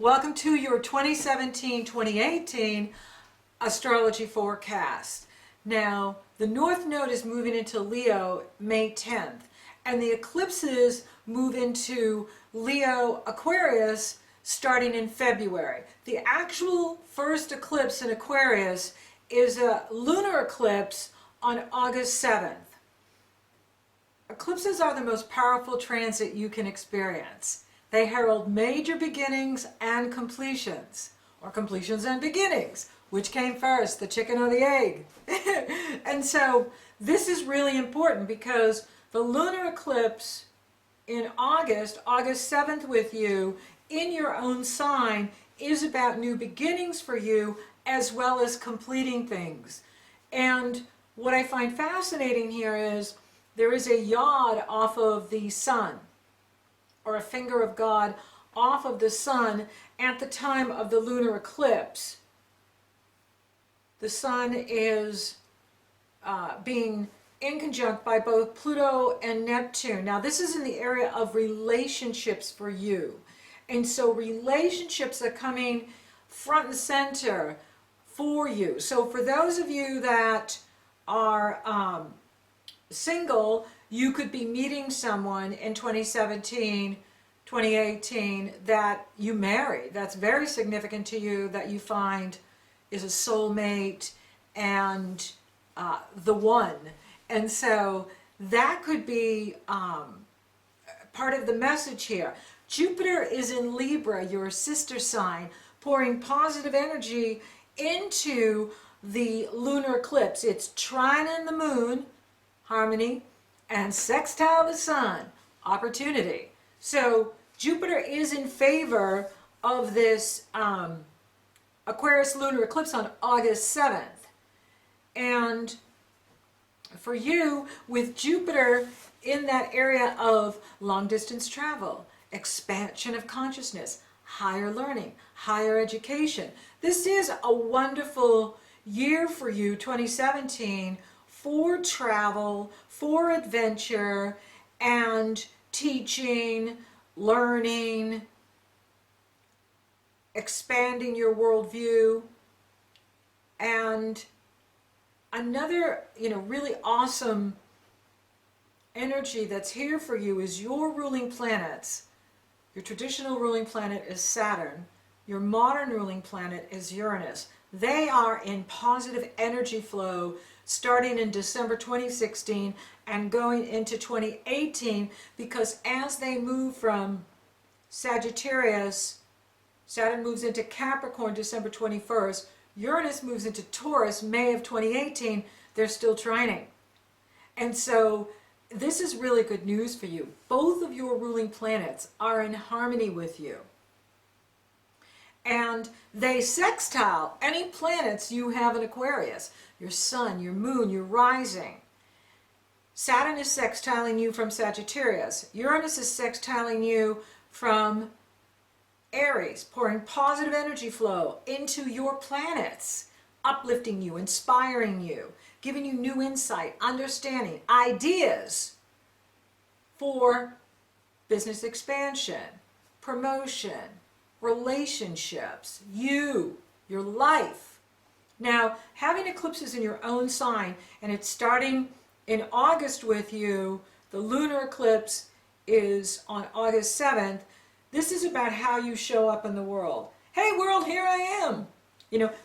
Welcome to your 2017-2018 astrology forecast. Now, the North Node is moving into Leo May 10th, and the eclipses move into Leo Aquarius starting in February. The actual first eclipse in Aquarius is a lunar eclipse on August 7th. Eclipses are the most powerful transit you can experience. They herald major beginnings and completions, or completions and beginnings. Which came first, the chicken or the egg? And so this is really important because the lunar eclipse in August 7th with you, in your own sign, is about new beginnings for you as well as completing things. And what I find fascinating here is there is a yod off of the sun, or a finger of God off of the sun at the time of the lunar eclipse. The sun is being inconjunct by both Pluto and Neptune. Now this is in the area of relationships for you. And so relationships are coming front and center for you. So for those of you that are single, you could be meeting someone in 2017, 2018 that you marry. That's very significant to you, that you find is a soulmate and the one. And so that could be part of the message here. Jupiter is in Libra, your sister sign, pouring positive energy into the lunar eclipse. It's trining the moon, harmony, and sextile the sun, opportunity. So Jupiter is in favor of this Aquarius lunar eclipse on August 7th. And for you, with Jupiter in that area of long distance travel, expansion of consciousness, higher learning, higher education, this is a wonderful year for you, 2017, for travel, for adventure, and teaching, learning, expanding your worldview. And another, really awesome energy that's here for you is your ruling planets. Your traditional ruling planet is Saturn. Your modern ruling planet is Uranus. They are in positive energy flow starting in December 2016 and going into 2018, because as they move from Sagittarius, Saturn moves into Capricorn December 21st, Uranus moves into Taurus May of 2018, they're still trining. And so this is really good news for you. Both of your ruling planets are in harmony with you. And they sextile any planets you have in Aquarius. Your sun, your moon, your rising. Saturn is sextiling you from Sagittarius. Uranus is sextiling you from Aries, pouring positive energy flow into your planets, uplifting you, inspiring you, giving you new insight, understanding, ideas for business expansion, promotion, relationships, your life. Now, having eclipses in your own sign, and it's starting in August with you, the lunar eclipse is on August 7th, this is about how you show up in the world. Hey world, here I am.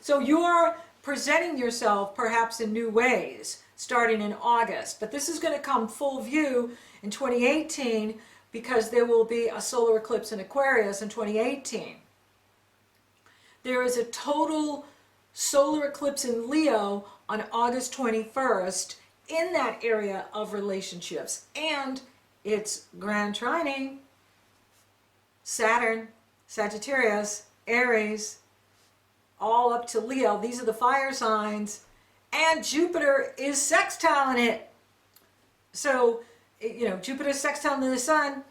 So you are presenting yourself perhaps in new ways starting in August, but this is going to come full view in 2018 because there will be a solar eclipse in Aquarius in 2018. There is a total solar eclipse in Leo on August 21st in that area of relationships, and it's grand trining Saturn, Sagittarius, Aries, all up to Leo. These are the fire signs, and Jupiter is sextiling it. So, Jupiter is sextiling the sun,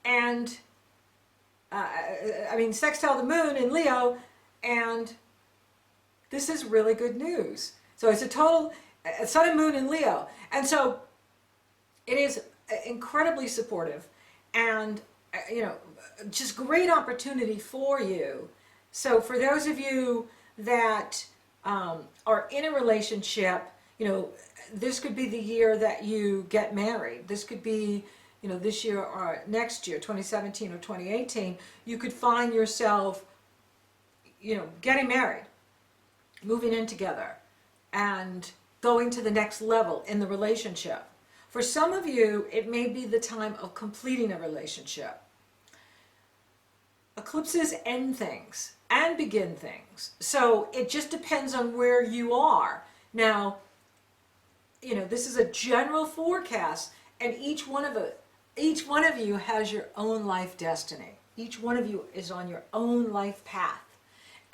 and sextile the moon in Leo, and this is really good news. So it's a total sun and moon in Leo, and so it is incredibly supportive. And just great opportunity for you. So for those of you that are in a relationship, this could be the year that you get married. This could be, this year or next year, 2017 or 2018. You could find yourself, getting married, moving in together, and going to the next level in the relationship. For some of you, it may be the time of completing a relationship. Eclipses end things and begin things. So it just depends on where you are. Now, this is a general forecast, and each one of you has your own life destiny. Each one of you is on your own life path.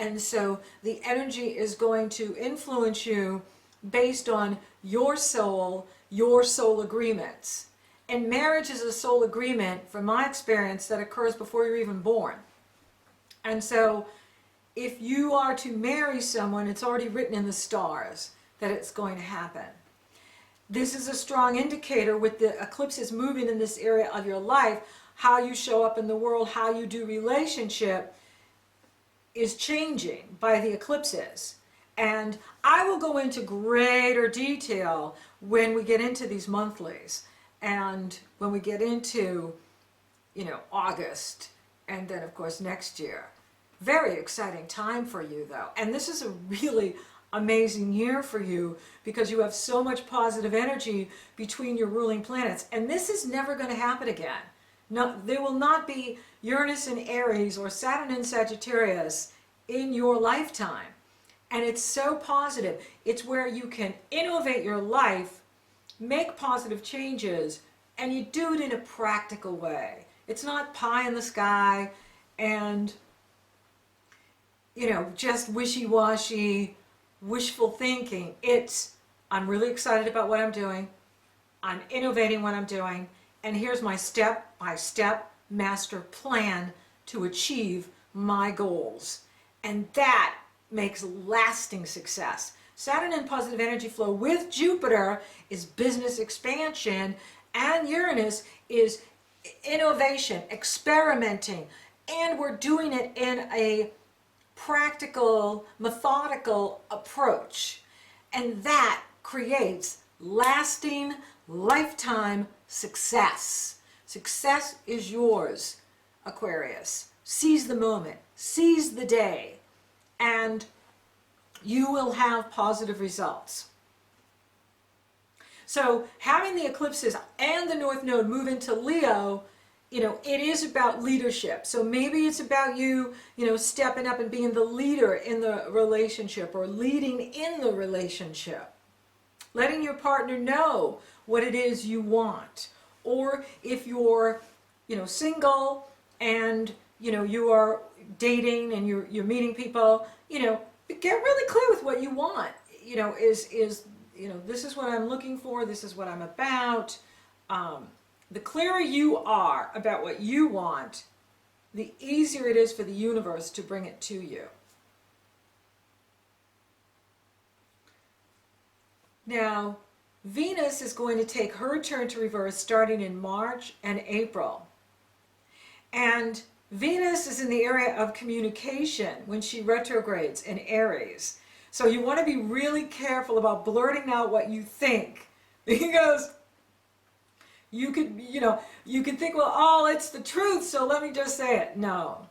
And so the energy is going to influence you based on your soul agreements. And marriage is a soul agreement, from my experience, that occurs before you're even born. And so if you are to marry someone, it's already written in the stars that it's going to happen. This is a strong indicator with the eclipses moving in this area of your life. How you show up in the world, how you do relationship is changing by the eclipses. And I will go into greater detail when we get into these monthlies, and when we get into, August, and then of course next year. Very exciting time for you though. And this is a really amazing year for you because you have so much positive energy between your ruling planets. And this is never going to happen again. No, there will not be Uranus in Aries or Saturn in Sagittarius in your lifetime. And it's so positive. It's where you can innovate your life, make positive changes, and you do it in a practical way. It's not pie in the sky and, just wishy-washy, wishful thinking. It's, I'm really excited about what I'm doing. I'm innovating what I'm doing. And here's my step-by-step master plan to achieve my goals. And that makes lasting success. Saturn in positive energy flow with Jupiter is business expansion, and Uranus is innovation, experimenting, and we're doing it in a practical, methodical approach. And that creates lasting, lifetime success. Success is yours, Aquarius. Seize the moment, seize the day, and you will have positive results. So having the eclipses and the North Node move into Leo, it is about leadership. So maybe it's about you, stepping up and being the leader in the relationship, or leading in the relationship. Letting your partner know what it is you want. Or if you're, single and, you are dating and you're meeting people, get really clear with what you want. This is what I'm looking for, this is what I'm about. The clearer you are about what you want, the easier it is for the universe to bring it to you. Now, Venus is going to take her turn to reverse starting in March and April. And Venus is in the area of communication when she retrogrades in Aries. So you want to be really careful about blurting out what you think, because you could think, well, it's the truth, so let me just say it. No,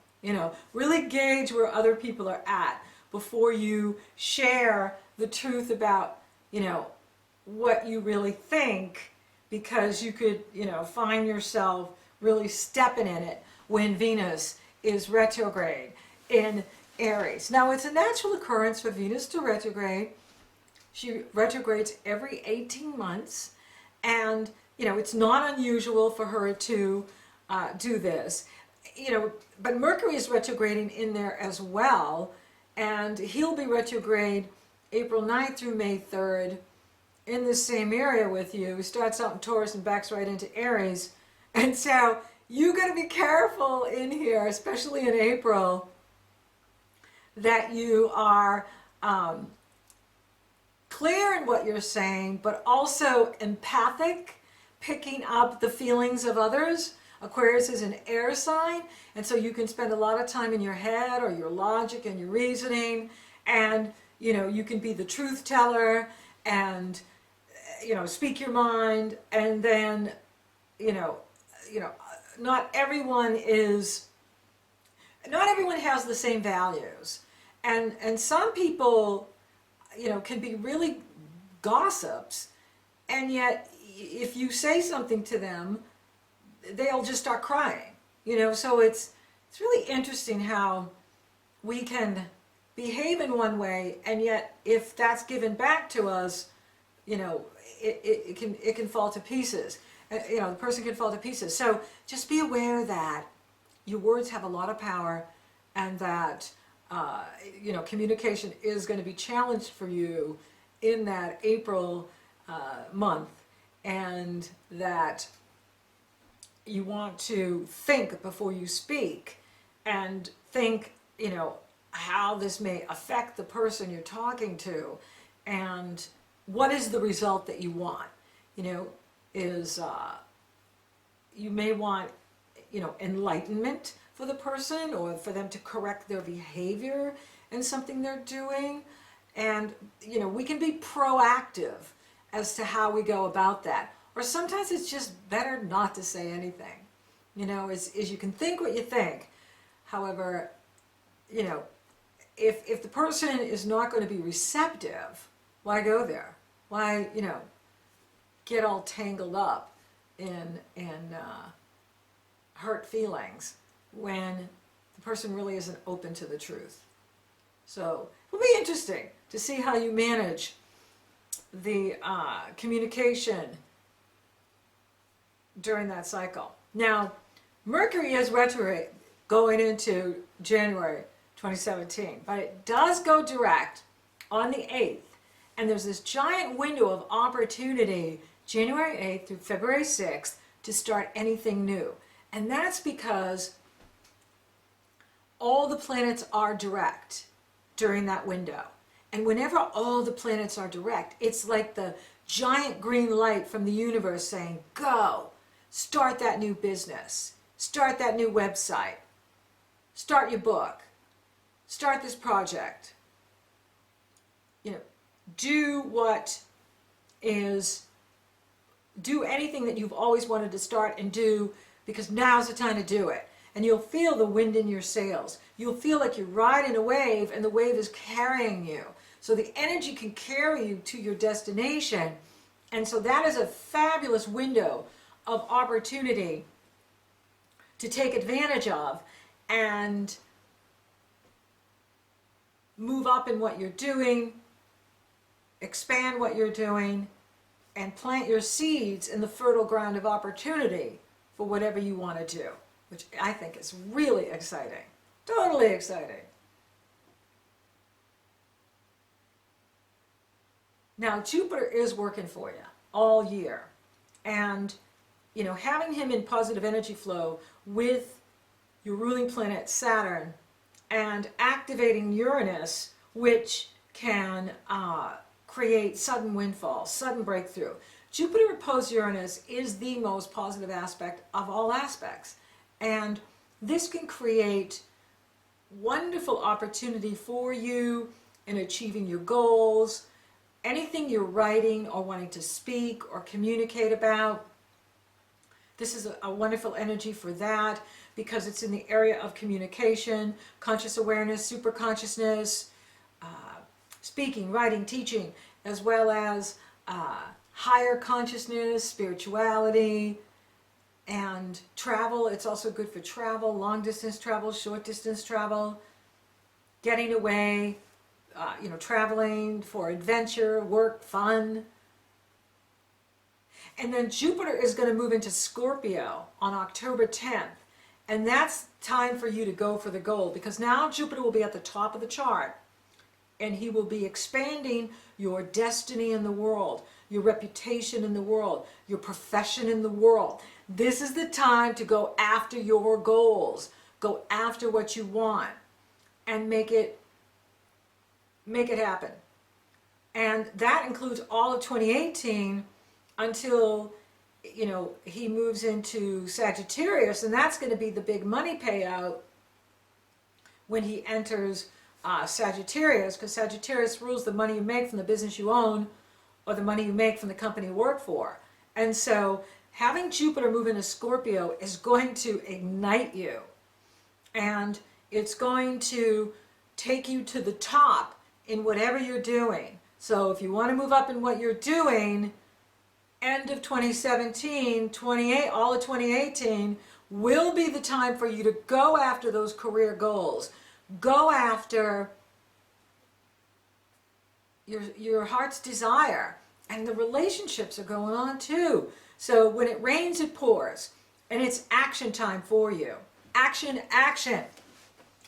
really gauge where other people are at before you share the truth about, what you really think, because you could, find yourself really stepping in it when Venus is retrograde in Aries. Now, it's a natural occurrence for Venus to retrograde. She retrogrades every 18 months, and it's not unusual for her to do this. But Mercury is retrograding in there as well, and he'll be retrograde April 9th through May 3rd in the same area with you. He starts out in Taurus and backs right into Aries. And so you got to be careful in here, especially in April, that you are clear in what you're saying, but also empathic, picking up the feelings of others. Aquarius is an air sign, and so you can spend a lot of time in your head or your logic and your reasoning, and you can be the truth teller and speak your mind, and then you know not everyone has the same values, and some people can be really gossips, and yet if you say something to them, they'll just start crying. So it's really interesting how we can behave in one way, and yet if that's given back to us, it can fall to pieces. The person can fall to pieces. So just be aware that your words have a lot of power, and that communication is going to be challenged for you in that April month, and that you want to think before you speak, and think how this may affect the person you're talking to, and what is the result that you want. Is you may want enlightenment for the person, or for them to correct their behavior in something they're doing, and we can be proactive as to how we go about that. Or sometimes it's just better not to say anything. Is you can think what you think. However, if the person is not going to be receptive, why go there? Why, get all tangled up in hurt feelings when the person really isn't open to the truth? So it'll be interesting to see how you manage the communication during that cycle. Now, Mercury is retrograde going into January 2017, but it does go direct on the 8th, and there's this giant window of opportunity January 8th through February 6th to start anything new. And that's because all the planets are direct during that window. And whenever all the planets are direct, it's like the giant green light from the universe saying, go, start that new business, start that new website, start your book, start this project. Do anything that you've always wanted to start and do, because now's the time to do it. And you'll feel the wind in your sails. You'll feel like you're riding a wave, and the wave is carrying you. So the energy can carry you to your destination. And so that is a fabulous window of opportunity to take advantage of and move up in what you're doing, expand what you're doing, and plant your seeds in the fertile ground of opportunity for whatever you want to do, which I think is really exciting. Totally exciting. Now, Jupiter is working for you all year. And, having him in positive energy flow with your ruling planet Saturn and activating Uranus, which can create sudden windfalls, sudden breakthrough. Jupiter opposed Uranus is the most positive aspect of all aspects. And this can create wonderful opportunity for you in achieving your goals, anything you're writing or wanting to speak or communicate about. This is a wonderful energy for that, because it's in the area of communication, conscious awareness, super consciousness, speaking, writing, teaching, as well as higher consciousness, spirituality, and travel. It's also good for travel, long distance travel, short distance travel, getting away, traveling for adventure, work, fun. And then Jupiter is going to move into Scorpio on October 10th. And that's time for you to go for the gold, because now Jupiter will be at the top of the chart, and he will be expanding your destiny in the world, your reputation in the world, your profession in the world. This is the time to go after your goals, go after what you want, and make it happen. And that includes all of 2018 until he moves into Sagittarius, and that's going to be the big money payout when he enters Sagittarius, because Sagittarius rules the money you make from the business you own or the money you make from the company you work for. And so having Jupiter move into Scorpio is going to ignite you, and it's going to take you to the top in whatever you're doing. So if you want to move up in what you're doing, end of 2017, all of 2018 will be the time for you to go after those career goals. Go after your heart's desire. And the relationships are going on too. So when it rains, it pours. And it's action time for you. Action, action.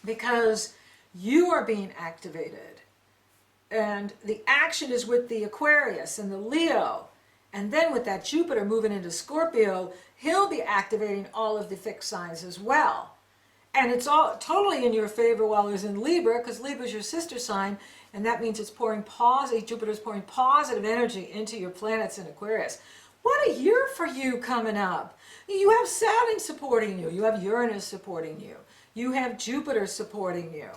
Because you are being activated. And the action is with the Aquarius and the Leo. And then with that Jupiter moving into Scorpio, he'll be activating all of the fixed signs as well. And it's all totally in your favor while he's in Libra, because Libra is your sister sign, and that means it's pouring Jupiter's pouring positive energy into your planets in Aquarius. What a year for you coming up. You have Saturn supporting you. You have Uranus supporting you. You have Jupiter supporting you.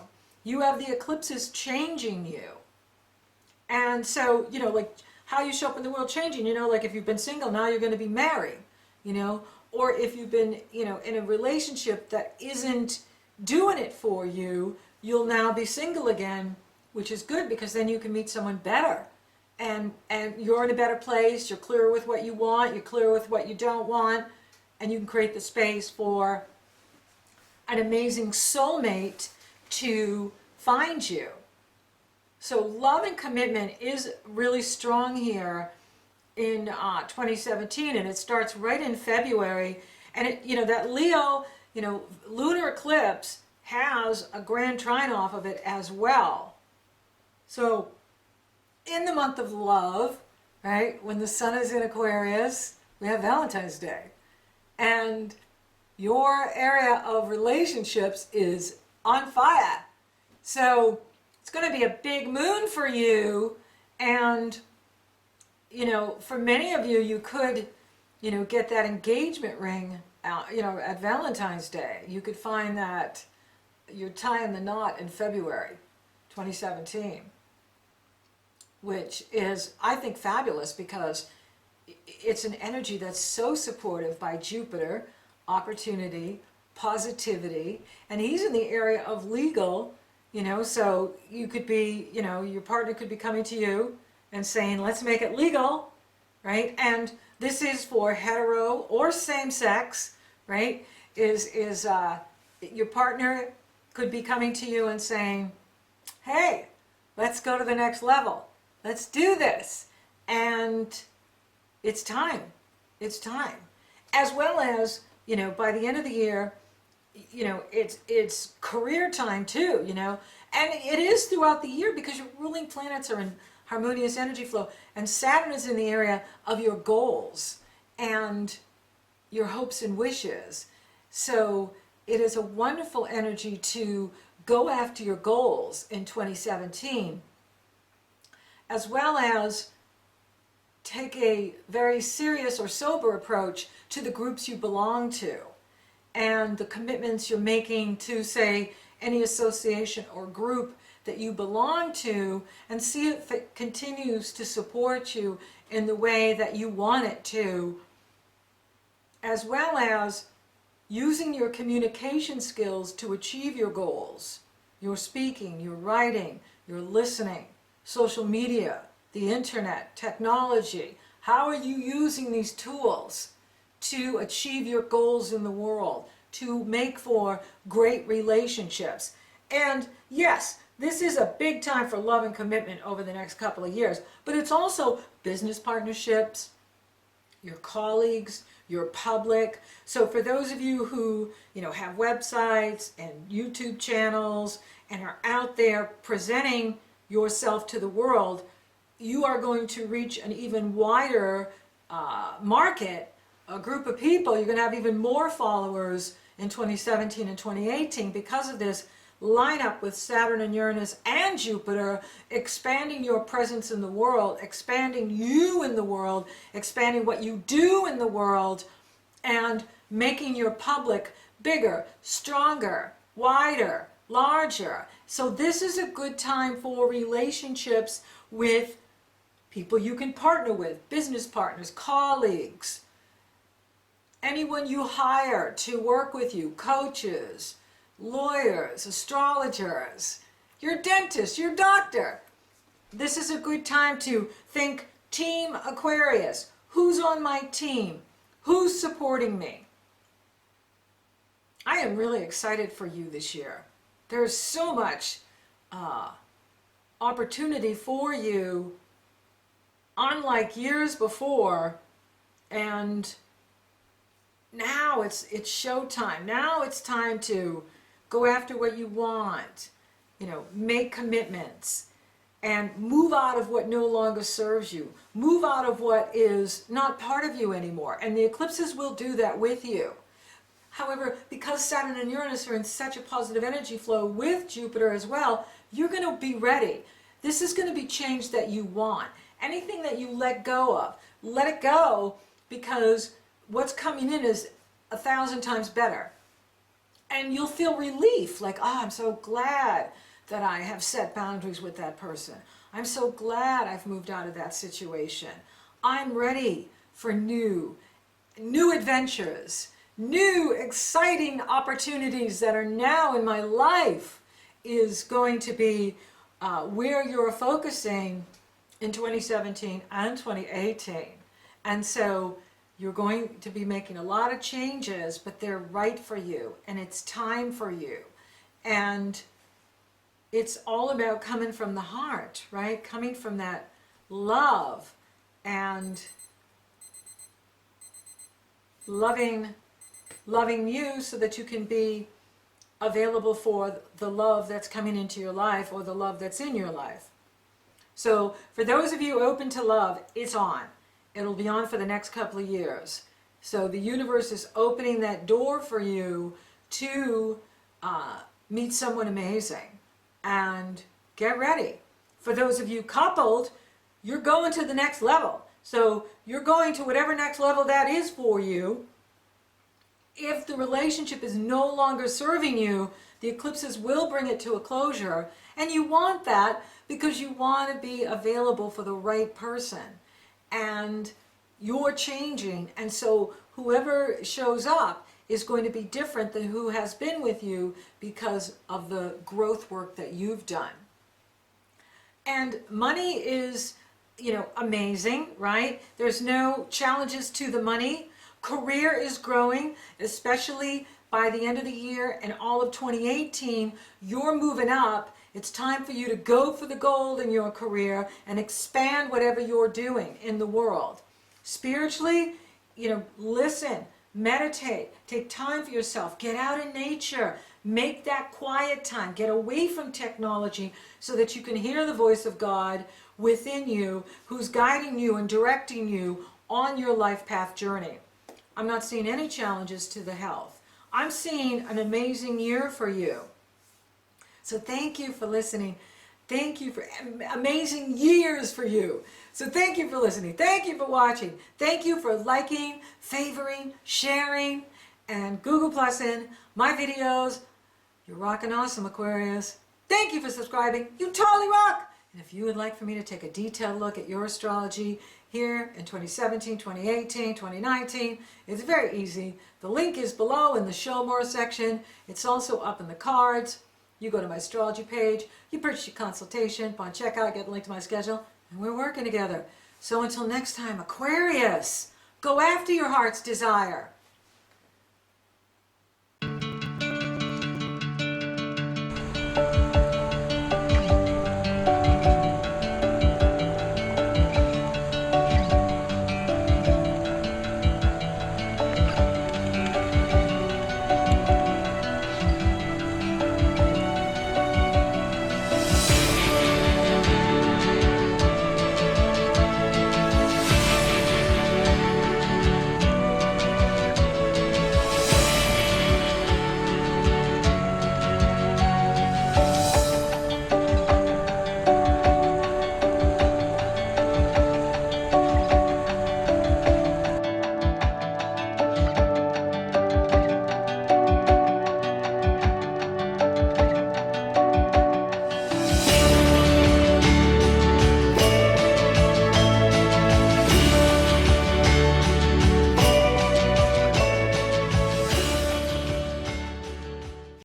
You have the eclipses changing you. And so, like how you show up in the world changing, like if you've been single, now you're going to be married, or if you've been, in a relationship that isn't doing it for you, you'll now be single again, which is good because then you can meet someone better. And you're in a better place, you're clear with what you want, you're clear with what you don't want, and you can create the space for an amazing soulmate to find you. So love and commitment is really strong here in 2017, and it starts right in February. And that Leo, lunar eclipse has a grand trine off of it as well. So in the month of love, right, when the sun is in Aquarius, we have Valentine's Day. And your area of relationships is on fire. So it's going to be a big moon for you, and for many of you, you could get that engagement ring out, at Valentine's Day. You could find that you're tying the knot in February 2017, which is, I think, fabulous because it's an energy that's so supportive by Jupiter, opportunity, positivity, and he's in the area of legal. So you could be, your partner could be coming to you and saying, let's make it legal, right? And this is for hetero or same sex, right? Your partner could be coming to you and saying, hey, let's go to the next level. Let's do this. And it's time. It's time. As well as, by the end of the year, it's career time too, and it is throughout the year because your ruling planets are in harmonious energy flow, and Saturn is in the area of your goals and your hopes and wishes. So it is a wonderful energy to go after your goals in 2017, as well as take a very serious or sober approach to the groups you belong to and the commitments you're making to, say, any association or group that you belong to, and see if it continues to support you in the way that you want it to, as well as using your communication skills to achieve your goals, your speaking, your writing, your listening, social media, the internet, technology. How are you using these tools to achieve your goals in the world, to make for great relationships? And yes, this is a big time for love and commitment over the next couple of years, but it's also business partnerships, your colleagues, your public. So for those of you who, have websites and YouTube channels and are out there presenting yourself to the world, you are going to reach an even wider market, a group of people. You're going to have even more followers in 2017 and 2018 because of this line up with Saturn and Uranus and Jupiter, expanding your presence in the world, expanding you in the world, expanding what you do in the world, and making your public bigger, stronger, wider, larger. So this is a good time for relationships with people you can partner with, business partners, colleagues, anyone you hire to work with you, coaches, lawyers, astrologers, your dentist, your doctor. This is a good time to think Team Aquarius. Who's on my team? Who's supporting me? I am really excited for you this year. There's so much opportunity for you, unlike years before, and now it's showtime. Now it's time to go after what you want, make commitments, and move out of what no longer serves you. Move out of what is not part of you anymore. And the eclipses will do that with you. However, because Saturn and Uranus are in such a positive energy flow with Jupiter as well, you're going to be ready. This is going to be change that you want. Anything that you let go of, let it go, because what's coming in is 1,000 times better. And you'll feel relief, like, I'm so glad that I have set boundaries with that person. I'm so glad I've moved out of that situation. I'm ready for new adventures, new exciting opportunities that are now in my life is going to be where you're focusing in 2017 and 2018. And so you're going to be making a lot of changes, but they're right for you, and it's time for you. And it's all about coming from the heart, right? Coming from that love and loving you so that you can be available for the love that's coming into your life or the love that's in your life. So for those of you open to love, it's on. It'll be on for the next couple of years. So the universe is opening that door for you to meet someone amazing. And get ready. For those of you coupled, you're going to the next level. So you're going to whatever next level that is for you. If the relationship is no longer serving you, the eclipses will bring it to a closure. And you want that because you want to be available for the right person. And you're changing. And so whoever shows up is going to be different than who has been with you because of the growth work that you've done. And money is, amazing, right? There's no challenges to the money. Career is growing, especially by the end of the year and all of 2018, you're moving up. It's time for you to go for the gold in your career and expand whatever you're doing in the world. Spiritually, listen, meditate, take time for yourself, get out in nature, make that quiet time, get away from technology so that you can hear the voice of God within you who's guiding you and directing you on your life path journey. I'm not seeing any challenges to the health. I'm seeing an amazing year for you. So thank you for listening. Thank you for amazing years for you. So thank you for listening. Thank you for watching. Thank you for liking, favoring, sharing, and Google Plussing my videos. You're rocking awesome, Aquarius. Thank you for subscribing. You totally rock. And if you would like for me to take a detailed look at your astrology here in 2017, 2018, 2019, it's very easy. The link is below in the Show More section. It's also up in the cards. You go to my astrology page, you purchase your consultation, upon checkout, get the link to my schedule, and we're working together. So until next time, Aquarius, go after your heart's desire.